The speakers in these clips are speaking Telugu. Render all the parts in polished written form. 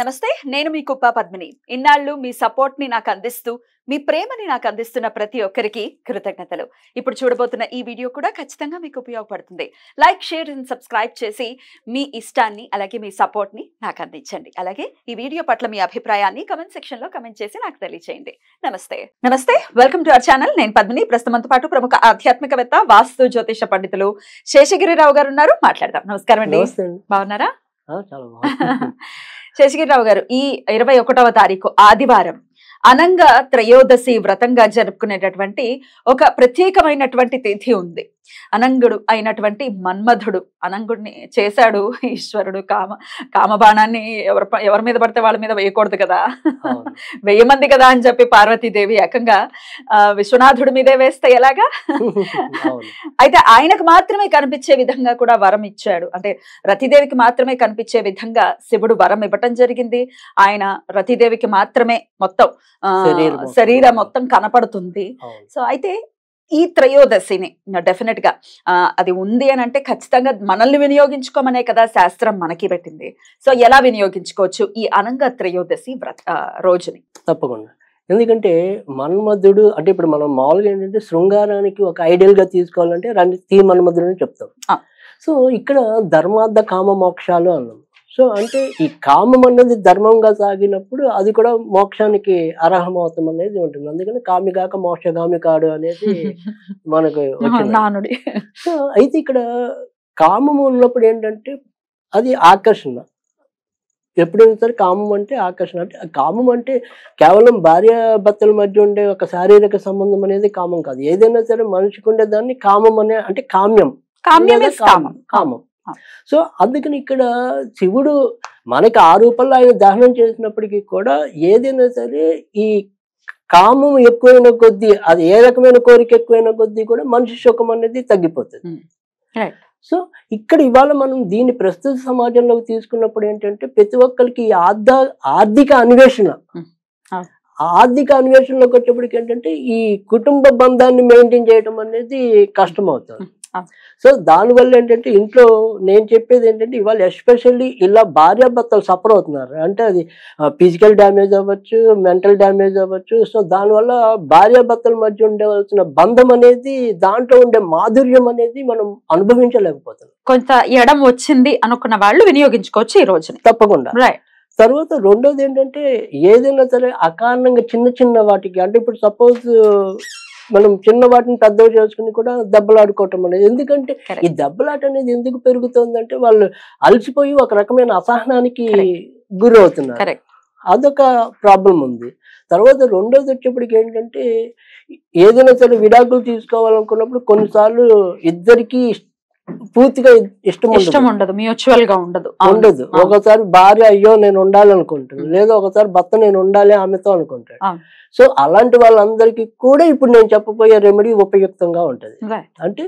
నమస్తే, నేను మీ కుప్ప పద్మిని. ఇన్నాళ్ళు మీ సపోర్ట్ ని నాకు అందిస్తూ, మీ ప్రేమని నాకు అందిస్తున్న ప్రతి ఒక్కరికి కృతజ్ఞతలు. ఇప్పుడు చూడబోతున్న ఈ వీడియో కూడా ఖచ్చితంగా మీకు ఉపయోగపడుతుంది. లైక్, షేర్ అండ్ సబ్స్క్రైబ్ చేసి మీ ఇష్టాన్ని అలాగే మీ సపోర్ట్ ని నాకు అందించండి. అలాగే ఈ వీడియో పట్ల మీ అభిప్రాయాన్ని కమెంట్ సెక్షన్ లో కమెంట్ చేసి నాకు తెలియజేయండి. నమస్తే, వెల్కమ్ టు అవర్ ఛానల్. నేను పద్మిని. ప్రస్తుతంతో పాటు ప్రముఖ ఆధ్యాత్మికవేత్త, వాస్తు జ్యోతిష పండితులు శేషగిరిరావు గారు ఉన్నారు. మాట్లాడదాం. నమస్కారం అండి. బాగున్నారా? శేషగిరిరావు గారు, ఈ 21వ తారీఖు ఆదివారం అనంగ త్రయోదశి వ్రతంగా జరుపుకునేటటువంటి ఒక ప్రత్యేకమైనటువంటి తిథి ఉంది. అనంగుడు అయినటువంటి మన్మధుడు అనంగుడిని చేశాడు ఈశ్వరుడు. కామబాణాన్ని ఎవరి మీద పడితే వాళ్ళ మీద వేయకూడదు కదా, 1000 మంది కదా అని చెప్పి పార్వతీదేవి ఏకంగా విశ్వనాథుడి మీదే వేస్తే ఎలాగా? అయితే ఆయనకు మాత్రమే కనిపించే విధంగా కూడా వరం ఇచ్చాడు. అంటే రతిదేవికి మాత్రమే కనిపించే విధంగా శివుడు వరం ఇవ్వటం జరిగింది. ఆయన రతిదేవికి మాత్రమే మొత్తం శరీరం మొత్తం కనపడుతుంది. సో అయితే ఈ త్రయోదశిని డెఫినెట్ గా అది ఉంది అని అంటే ఖచ్చితంగా మనల్ని వినియోగించుకోమనే కదా శాస్త్రం మనకి పెట్టింది. సో ఎలా వినియోగించుకోవచ్చు ఈ అనంగ త్రయోదశి రోజుని? తప్పకుండా. ఎందుకంటే మన్మధుడు అంటే ఇప్పుడు మనం మామూలుగా ఏంటంటే శృంగారానికి ఒక ఐడియల్ గా తీసుకోవాలంటే మన్మధుడు అని చెప్తాం. సో ఇక్కడ ధర్మార్థ కామ మోక్షాలు అన్నాం. సో అంటే ఈ కామం అనేది ధర్మంగా సాగినప్పుడు అది కూడా మోక్షానికి అర్హమవుతాం అనేది ఉంటుంది. అందుకని కామిగాక మోక్షగామి కాడు అనేది మనకు నానుడి. సో అయితే ఇక్కడ కామం ఉన్నప్పుడు ఏంటంటే అది ఆకర్షణ. ఎప్పుడైనా సరే కామం అంటే ఆకర్షణ. అంటే కామం అంటే కేవలం భార్య భర్తల మధ్య ఉండే ఒక శారీరక సంబంధం అనేది కామం కాదు. ఏదైనా సరే మనిషికి ఉండే దాన్ని కామం అనే అంటే కామ్యం. కామం. సో అందుకని ఇక్కడ శివుడు మనకి ఆ రూపంలో ఆయన దహనం చేసినప్పటికీ కూడా ఏదైనా సరే ఈ కామం ఎక్కువైన కొద్దీ, అది ఏ రకమైన కోరిక ఎక్కువైన కొద్దీ కూడా మనిషి సుఖం అనేది తగ్గిపోతుంది. సో ఇక్కడ ఇవాళ మనం దీన్ని ప్రస్తుత సమాజంలోకి తీసుకున్నప్పుడు ఏంటంటే ప్రతి ఒక్కరికి ఆర్థిక అన్వేషణలోకి వచ్చేప్పటికి ఏంటంటే ఈ కుటుంబ బంధాన్ని మెయింటైన్ చేయడం అనేది కష్టం అవుతుంది. సో దానివల్ల ఏంటంటే ఇంట్లో నేను చెప్పేది ఏంటంటే ఇవాళ ఎస్పెషల్లీ ఇలా భార్యాభర్తలు సఫర్ అవుతున్నారు. అంటే అది ఫిజికల్ డ్యామేజ్ అవ్వచ్చు, మెంటల్ డ్యామేజ్ అవ్వచ్చు. సో దానివల్ల భార్యాభర్తల మధ్య ఉండవలసిన బంధం అనేది, దాంట్లో ఉండే మాధుర్యం అనేది మనం అనుభవించలేకపోతున్నాం. కొంత ఎడం వచ్చింది అనుకున్న వాళ్ళు వినియోగించుకోవచ్చు ఈ రోజుని. తప్పకుండా. తర్వాత రెండోది ఏంటంటే ఏదైనా సరే అకారణంగా చిన్న చిన్న వాటికి, అంటే ఇప్పుడు సపోజ్ మనం చిన్న వాటిని పెద్దవి చేసుకుని కూడా దెబ్బలాడుకోవటం అనేది. ఎందుకంటే ఈ దెబ్బలాట అనేది ఎందుకు పెరుగుతుందంటే వాళ్ళు అలసిపోయి ఒక రకమైన అసహనానికి గురి అవుతున్నారు. అదొక ప్రాబ్లం ఉంది. తర్వాత రెండోది వచ్చేప్పటికి ఏంటంటే ఏదైనా సరే విడాకులు తీసుకోవాలనుకున్నప్పుడు కొన్నిసార్లు ఇద్దరికి పూర్తిగా ఇష్టం ఉండదు, మ్యూచువల్ గా ఉండదు. ఒకసారి భార్య అయ్యో నేను ఉండాలనుకుంటాను, లేదా ఒకసారి భర్త నేను ఉండాలి ఆమెతో అనుకుంటాడు. సో అలాంటి వాళ్ళందరికీ కూడా ఇప్పుడు నేను చెప్పబోయే రెమెడీ ఉపయుక్తంగా ఉంటది. అంటే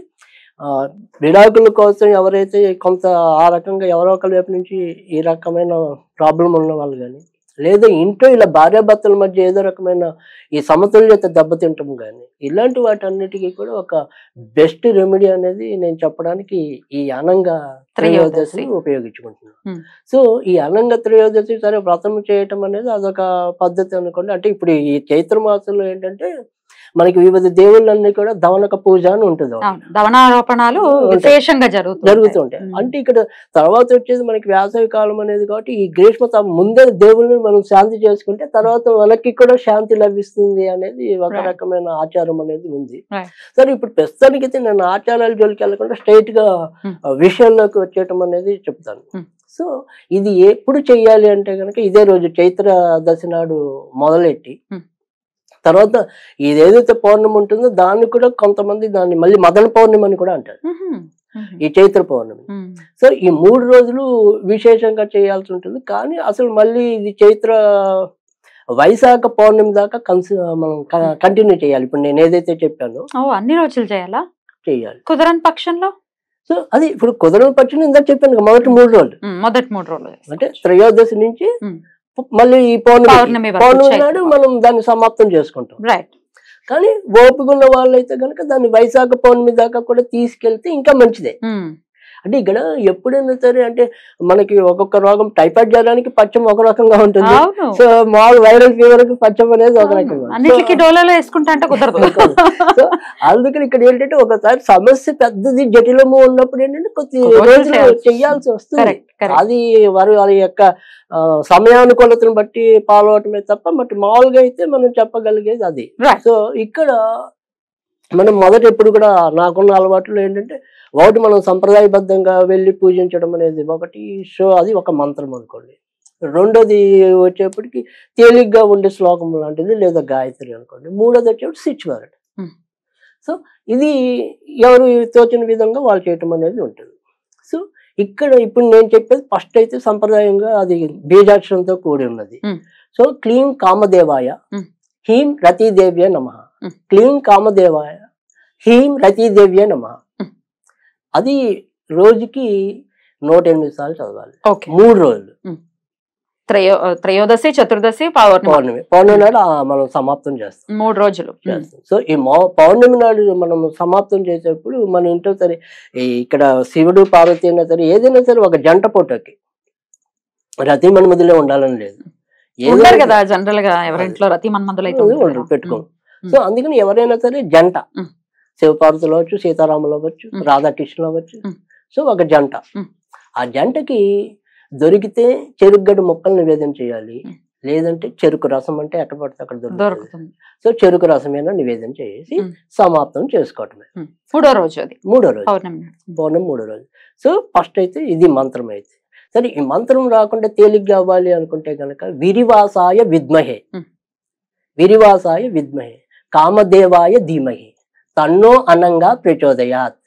విడాకుల కోసం ఎవరైతే కొంత ఆ రకంగా ఎవరో ఒకరి వైపు నుంచి ఈ రకమైన ప్రాబ్లం ఉన్న వాళ్ళు కానీ, లేదా ఇంట్లో ఇలా భార్యాభర్తల మధ్య ఏదో రకమైన ఈ సమతుల్యత దెబ్బతింటం కానీ, ఇలాంటి వాటన్నిటికీ కూడా ఒక బెస్ట్ రెమెడీ అనేది నేను చెప్పడానికి ఈ అనంగ త్రయోదశిని ఉపయోగించుకుంటున్నాను. సో ఈ అనంగ త్రయోదశి సరే వ్రతం చేయటం అనేది అదొక పద్ధతి అనుకోండి. అంటే ఇప్పుడు ఈ చైత్ర మాసంలో ఏంటంటే మనకి వివిధ దేవుళ్ళన్నీ కూడా దవనక పూజ అని ఉంటుంది. దవనారోపణాలు విశేషంగా జరుగుతుంటాయి. అంటే ఇక్కడ తర్వాత వచ్చేది మనకి వేసవి కాలం అనేది కాబట్టి ఈ గ్రీష్మ ముందే దేవుళ్ళని మనం శాంతి చేసుకుంటే తర్వాత మనకి కూడా శాంతి లభిస్తుంది అనేది ఒక రకమైన ఆచారం అనేది ఉంది. సరే ఇప్పుడు ప్రస్తుతానికి అయితే నేను ఆచారాల జోలికి వెళ్ళకుండా స్ట్రైట్ గా విషయాల్లోకి వచ్చేయటం అనేది చెప్తాను. సో ఇది ఎప్పుడు చెయ్యాలి అంటే కనుక ఇదే రోజు చైత్ర దశి నాడు మొదలెట్టి తర్వాత ఇదేదైతే పౌర్ణమి ఉంటుందో దాన్ని కూడా కొంతమంది దాన్ని మళ్ళీ మదన పౌర్ణమి అని కూడా అంటారు, ఈ చైత్ర పౌర్ణమి. సో ఈ 3 రోజులు విశేషంగా చేయాల్సి ఉంటుంది. కానీ అసలు మళ్ళీ ఇది చైత్ర వైశాఖ పౌర్ణమి దాకా మనం కంటిన్యూ చేయాలి. ఇప్పుడు నేను ఏదైతే చెప్పానో అన్ని రోజులు చేయాలి. కుదరని పక్షంలో సో అది ఇప్పుడు కుదరని పక్షంలో ఇందాక చెప్పాను మొదటి 3 రోజులు, అంటే త్రయోదశి నుంచి మళ్ళీ ఈ పౌర్ణమి నాడు మనం దాన్ని సమాప్తం చేసుకుంటాం. కానీ ఓపిక ఉన్న వాళ్ళు అయితే కనుక దాన్ని వైశాఖ పౌర్ణమి దాకా కూడా తీసుకెళ్తే ఇంకా మంచిదే. అంటే ఇక్కడ ఎప్పుడైనా సరే అంటే మనకి ఒక్కొక్క రోగం టైఫాయిడ్ జ్వరానికి పచ్చం ఒక రకంగా ఉంటుంది, సో మామూలు వైరల్ ఫీవర్ కి పచ్చం అనేది ఒక రకంగా, అన్నిటికీ డోలాలో వేసుకుంటా అంటే కుదరదు. సో అందుకని ఇక్కడ ఏంటంటే ఒకసారి సమస్య పెద్దది జటిలము ఉన్నప్పుడు ఏంటంటే కొద్ది రోజులు చెయ్యాల్సి వస్తుంది. అది వారి యొక్క సమయానుకూలతను బట్టి ఫాలో అవటమే తప్ప మరి మామూలుగా అయితే మనం చెప్పగలిగేది అది. సో ఇక్కడ మనం మొదట ఎప్పుడు కూడా నాకున్న అలవాట్లు ఏంటంటే ఒకటి మనం సంప్రదాయబద్ధంగా వెళ్ళి పూజించడం అనేది ఒకటి, సో అది ఒక మంత్రం అనుకోండి. రెండోది వచ్చేప్పటికి తేలిగ్గా ఉండే శ్లోకం లాంటిది లేదా గాయత్రి అనుకోండి. మూడోది వచ్చేప్పటి స్విచ్ వర్డ్. సో ఇది ఎవరు తోచిన విధంగా వాళ్ళు చేయటం అనేది ఉంటుంది. సో ఇక్కడ ఇప్పుడు నేను చెప్పేది ఫస్ట్ అయితే సంప్రదాయంగా అది బీజాక్షరంతో కూడి ఉన్నది. సో క్లీం కామదేవాయ హీం రతీదేవ్య నమః, క్లీం కామదేవాయ హీం రతీదేవ్య నమః. అది రోజుకి 108 సార్లు చదవాలి, 3 రోజులు. త్రయోదశి, చతుర్దశి, పౌర్ణమి. పౌర్ణమి నాడు మనం సమాప్తం చేస్తాం, 3 రోజులు చేస్తాం. సో ఈ పౌర్ణమి నాడు మనం సమాప్తం చేసేప్పుడు మన ఇంట్లో సరే ఇక్కడ శివుడు పార్వతి అయినా సరే ఏదైనా సరే ఒక జంట ఫోటోకి రతి మన్మధులే ఉండాలని లేదు కదా, జనరల్ గా ఎవరింట్లో రతి మన్మధులు అయితే పెట్టుకో. సో అందుకని ఎవరైనా సరే జంట, శివపార్వతులు అవ్వచ్చు, సీతారాములు అవ్వచ్చు, రాధాకృష్ణులు అవ్వచ్చు. సో ఒక జంట, ఆ జంటకి దొరికితే చెరుకుగడ్డ ముక్కలు నివేదన చేయాలి, లేదంటే చెరుకు రసం అంటే ఎక్కడ పడితే అక్కడ దొరుకుతుంది. సో చెరుకు రసమైనా నివేదన చేసి సమాప్తం చేసుకోవటమే. 3వ రోజు, అది 3వ రోజు పౌర్ణమి 3వ రోజు. సో ఫస్ట్ అయితే ఇది మంత్రం. అయితే సరే ఈ మంత్రం రాకుండా తేలిగ్గా అవ్వాలి అనుకుంటే గనక విరివాసాయ విద్మహే, విరివాసాయ విద్మహే కామదేవాయ ధీమహి తన్నో అనంగా ప్రచోదయాత్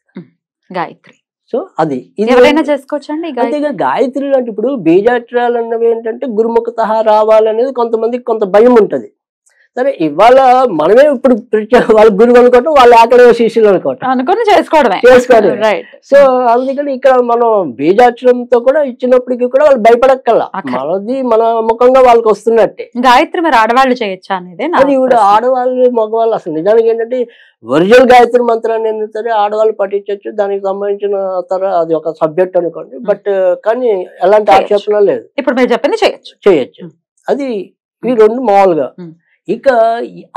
గాయత్రి. సో అది ఎవరైనా చేసుకోవచ్చండి. అంతేగా గాయత్రి అంటే ఇప్పుడు బీజాక్షరాలు అన్నవి ఏంటంటే గురుముఖత రావాలనేది కొంతమందికి కొంత భయం ఉంటది. సరే ఇవాళ మనమే ఇప్పుడు వాళ్ళ గురువు అనుకోవటం, వాళ్ళ ఆకలి శిష్యులు అనుకోవటం చేసుకోవడమే. సో అందుకని ఇక్కడ మనం బీజాక్షరంతో కూడా ఇచ్చినప్పటికీ కూడా వాళ్ళు భయపడక్కల్లా, మనది మన ముఖంగా వాళ్ళకి వస్తున్నట్టే. గాయత్రి మరి ఆడవాళ్ళు చేయొచ్చా అనేది ఇప్పుడు ఆడవాళ్ళు మగవాళ్ళు అసలు నిజానికి ఏంటంటే ఒరిజినల్ గాయత్రి మంత్రాన్ని ఏంటంటే సరే ఆడవాళ్ళు పఠించవచ్చు, దానికి సంబంధించిన అది ఒక సబ్జెక్ట్ అనుకోండి. బట్ కానీ ఎలాంటి ఆక్షేపణ లేదు, ఇప్పుడు మీరు చెప్పింది చేయొచ్చు. అది ఈ రెండు మామూలుగా. ఇక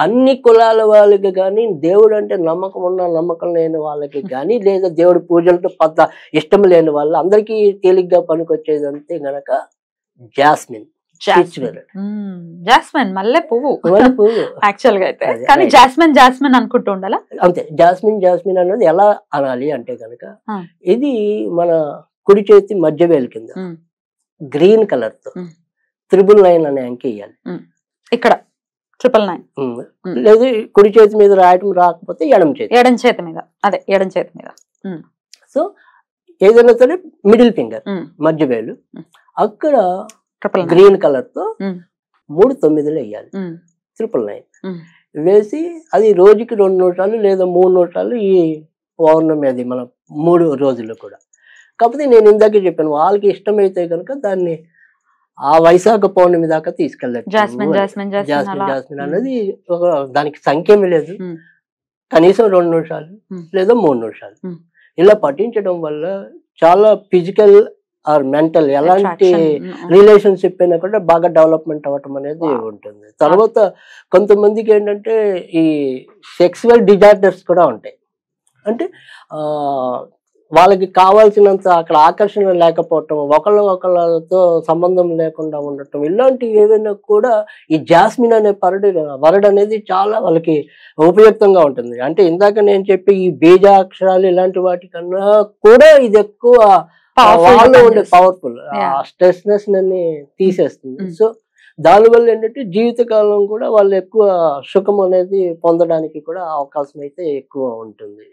అన్ని కులాల వాళ్ళకి కానీ దేవుడు అంటే నమ్మకం ఉన్న నమ్మకం లేని వాళ్ళకి కానీ లేదా దేవుడి పూజలతో పెద్ద ఇష్టం లేని వాళ్ళు అందరికీ తేలిగ్గా పనికొచ్చేది అంతే గనక జాస్మిన్. జాస్మిన్ మల్లె పువ్వు యాక్చువల్ గా అయితే, కానీ జాస్మిన్ జాస్మిన్ అనుకుంటూ ఉండాలా అంతే. జాస్మిన్ అన్నది ఎలా అనాలి అంటే గనక ఇది మన కుడి చేతి మధ్య వేలు కింద గ్రీన్ కలర్ తో 999 అనే అంకె వేయాలి. ఇక్కడ 999 లేదు కుడి చేతి మీద రాయటం రాకపోతే ఎడం చేతి మీద, అదే ఎడం చేతి మీద. సో ఏదైనా సరే మిడిల్ ఫింగర్ మధ్య వేలు అక్కడ గ్రీన్ కలర్ తో 3 9లు వేయాలి. 999 వేసి అది రోజుకి 2 నిమిషాలు లేదా 3 నిమిషాలు ఈ పౌర్ణమి అది మన 3 రోజులు కూడా. కాకపోతే నేను ఇందాకే చెప్పాను వాళ్ళకి ఇష్టమైతే కనుక దాన్ని ఆ వైశాఖ పౌర్ణమి దాకా తీసుకెళ్ళచ్చు. జాస్మిన్ అనేది దానికి సంఖ్య ఏమీ లేదు, కనీసం 2 నిమిషాలు లేదా 3 నిమిషాలు ఇలా పఠించడం వల్ల చాలా ఫిజికల్ ఆర్ మెంటల్ ఎలాంటి రిలేషన్షిప్ అయినా కూడా బాగా డెవలప్మెంట్ అవ్వటం అనేది ఉంటుంది. తర్వాత కొంతమందికి ఏంటంటే ఈ సెక్సువల్ డిజార్డర్స్ కూడా ఉంటాయి. అంటే వాళ్ళకి కావాల్సినంత అక్కడ ఆకర్షణ లేకపోవటం, ఒకళ్ళతో సంబంధం లేకుండా ఉండటం, ఇలాంటివి ఏవైనా కూడా ఈ జాస్మిన్ అనే వర్డ్ అనేది చాలా వాళ్ళకి ఉపయుక్తంగా ఉంటుంది. అంటే ఇందాక నేను చెప్పి ఈ బీజాక్షరాలు ఇలాంటి వాటికన్నా కూడా ఇది ఎక్కువ వాళ్ళు ఉండే పవర్ఫుల్, స్ట్రెస్నెస్ ని తీసేస్తుంది. సో దానివల్ల ఏంటంటే జీవితకాలం కూడా వాళ్ళు ఎక్కువ సుఖం అనేది పొందడానికి కూడా అవకాశం అయితే ఎక్కువ ఉంటుంది.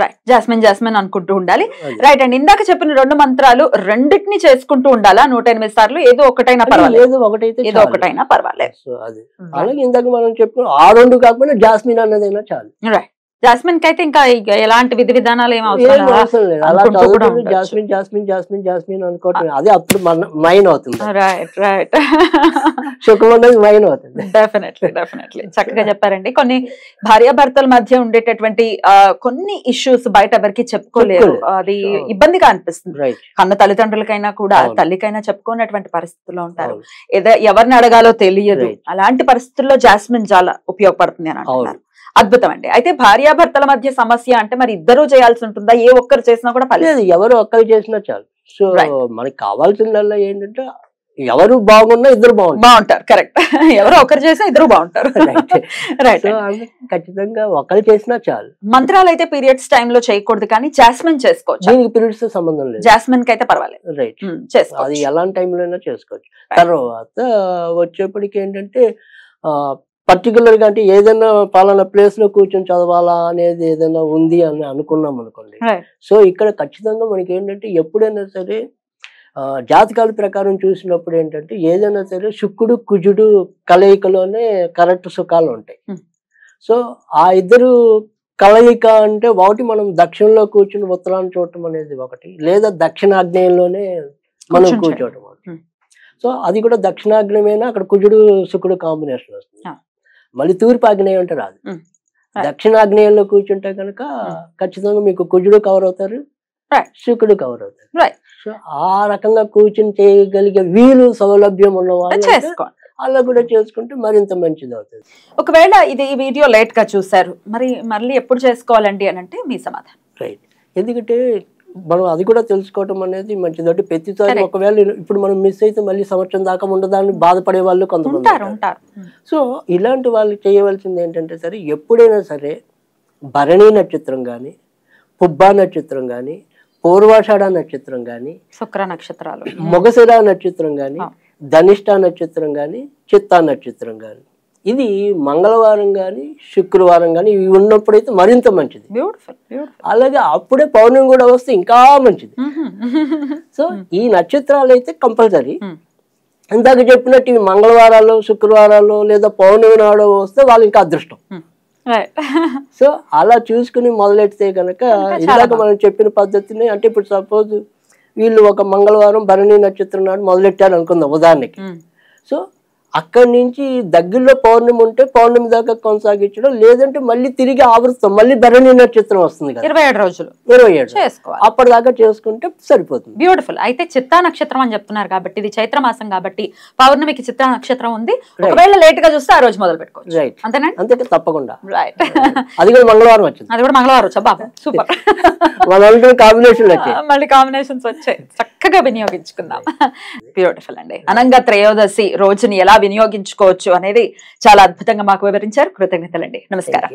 రైట్, జాస్మిన్ అనుకుంటూ ఉండాలి. రైట్ అండి, ఇందాక చెప్పిన 2 మంత్రాలు రెండింటిని చేసుకుంటూ ఉండాలా 108 సార్లు? ఏదో ఒకటైనా పర్వాలేదు, ఏదో ఒకటైనా పర్వాలేదు. సో అది అలాగే ఇందాక మనం చెప్పిన ఆ 2 కాకపోయినా జాస్మిన్ అన్నదైనా చాలు. రైట్, జాస్మిన్ కి అయితే ఇంకా ఎలాంటి విధి విధానాలు ఏం అవసరం ఏం అవసరం లేదు. అలా చదువుతుంది జాస్మిన్ జాస్మిన్ జాస్మిన్ జాస్మిన్ అనుకోవటం, అదే అప్పుడు మన మైన్ అవుతుంది. Right right. సుఖం అనేది మైన్ అవుతుంది. డెఫినెట్లీ డెఫినెట్లీ చక్కగా చెప్పారండి. కొన్ని భార్యాభర్తల మధ్య ఉండేటటువంటి కొన్ని ఇష్యూస్ బయట ఎవరికి చెప్పుకోలేరు, అది ఇబ్బందిగా అనిపిస్తుంది. కన్న తల్లిదండ్రులకైనా కూడా తల్లికైనా చెప్పుకునేటువంటి పరిస్థితుల్లో ఉంటారు, ఎవరిని అడగాలో తెలియదు. అలాంటి పరిస్థితుల్లో జాస్మిన్ చాలా ఉపయోగపడుతుంది అని అంటున్నారు. అద్భుతం అండి. అయితే భార్యాభర్తల మధ్య సమస్య అంటే మరి ఇద్దరు చేయాల్సి ఉంటుందా, ఏ ఒక్కరు చేసినా కూడా పర్లేదు? ఎవరు ఒక్కరు చేసినా చాలు. సో మనకి కావాల్సిందల్లా ఏంటంటే ఎవరు బాగున్నా ఇద్దరు బాగుంటారు. కరెక్ట్. ఎవరో ఒకరు చేసినా ఇద్దరు బాగుంటారు. రైట్. ఖచ్చితంగా ఒకరు చేసినా చాలు. మంత్రాలు అయితే పీరియడ్స్ టైంలో చేయకూడదు, కానీ జాస్మిన్ చేసుకోవచ్చు. దీనికి పీరియడ్స్ సంబంధం లేదు, జాస్మిన్ కి అయితే పర్వాలేదు. రైట్, చేసుకోవచ్చు. అది ఎలాంటి టైంలో అయినా చేసుకోవచ్చు. తర్వాత వచ్చేప్పటికి ఏంటంటే పర్టికులర్ గా అంటే ఏదైనా పలానా ప్లేస్ లో కూర్చొని చదవాలా అనేది ఏదైనా ఉంది అని అనుకున్నాం అనుకోండి. సో ఇక్కడ ఖచ్చితంగా మనకి ఏంటంటే ఎప్పుడైనా సరే జాతకాల ప్రకారం చూసినప్పుడు ఏంటంటే ఏదైనా సరే శుక్రుడు కుజుడు కలయికలోనే కరెక్ట్ సుఖాలు ఉంటాయి. సో ఆ ఇద్దరు కలయిక అంటే ఒకటి మనం దక్షిణలో కూర్చుని ఉత్తరాన్ని చూడటం అనేది ఒకటి, లేదా దక్షిణాగ్నేయంలోనే మనం కూర్చోవటం ఒకటి. సో అది కూడా దక్షిణాగ్నేయమైనా అక్కడ కుజుడు శుక్రుడు కాంబినేషన్ వస్తుంది. మళ్ళీ తూర్పు ఆగ్నేయం అంటే రాదు. దక్షిణాగ్నేయంలో కూర్చుంటే కనుక ఖచ్చితంగా మీకు కుజుడు కవర్ అవుతారు, శుక్రుడు కవర్ అవుతారు. సో ఆ రకంగా కూర్చుని చేయగలిగే వీలు సౌలభ్యం ఉన్న వాళ్ళు అలా కూడా చేసుకుంటే మరింత మంచిది అవుతుంది. ఒకవేళ ఇది ఈ వీడియో లేట్ గా చూసారు, మరి మళ్ళీ ఎప్పుడు చేసుకోవాలండి అని అంటే మీ సమాధానం? రైట్. ఎందుకంటే మనం అది కూడా తెలుసుకోవటం అనేది మంచిది. అంటే ప్రతిసారి ఒకవేళ ఇప్పుడు మనం మిస్ అయితే మళ్ళీ సంవత్సరం దాకా ఉండదాన్ని బాధపడే వాళ్ళు కొంతమంది ఉంటారు. సో ఇలాంటి వాళ్ళు చేయవలసింది ఏంటంటే సరే ఎప్పుడైనా సరే భరణి నక్షత్రం కానీ, పుబ్బా నక్షత్రం కానీ, పూర్వాషాఢ నక్షత్రం కానీ, శుక్ర నక్షత్రాలు, మొగశిర నక్షత్రం కానీ, ధనిష్ట నక్షత్రం కానీ, చిత్తా నక్షత్రం కానీ, ఇది మంగళవారం కానీ శుక్రవారం కానీ ఇవి ఉన్నప్పుడైతే మరింత మంచిది. అలాగే అప్పుడే పౌర్ణమి కూడా వస్తే ఇంకా మంచిది. సో ఈ నక్షత్రాలు అయితే కంపల్సరీ. ఇందాక చెప్పినట్టు ఇవి మంగళవారాలు శుక్రవారాలు లేదా పౌర్ణమి నాడు వస్తే వాళ్ళు ఇంకా అదృష్టం. సో అలా చూసుకుని మొదలెడితే కనుక ఇందాక మనం చెప్పిన పద్ధతిని, అంటే ఇప్పుడు సపోజ్ వీళ్ళు ఒక మంగళవారం భరణి నక్షత్రం నాడు మొదలెట్టారు అనుకుందాం ఉదాహరణకి. సో అక్కడి నుంచి దగ్గరలో పౌర్ణమి ఉంటే పౌర్ణమి దాకా కొనసాగించడం, లేదంటే మళ్ళీ తిరిగి ఆవృతం మళ్ళీ భరణి నక్షత్రం వస్తుంది కదా 27 రోజులు 27 అప్పటిదాకా చేసుకుంటే సరిపోతుంది. బ్యూటిఫుల్. అయితే చిత్తా నక్షత్రం అని చెప్తున్నారు కాబట్టి ఇది చైత్ర మాసం కాబట్టి పౌర్ణమికి చిత్తా నక్షత్రం ఉంది. ఒకవేళ లేట్ గా చూస్తే ఆ రోజు మొదలు పెట్టుకోవచ్చు. రైట్. అంతేనండి? అంతే, తప్పకుండా. రైట్. అది కూడా మంగళవారం వచ్చింది. అది కూడా మంగళవారం వచ్చా? బాబా సూపర్. కాంబినేషన్ మళ్ళీ కాంబినేషన్స్ వచ్చాయి, చక్కగా వినియోగించుకుందాం. బ్యూటిఫుల్ అండి. అనంగ త్రయోదశి రోజుని ఎలా వినియోగించుకోవచ్చు అనేది చాలా అద్భుతంగా మాకు వివరించారు. కృతజ్ఞతలండి. నమస్కారం.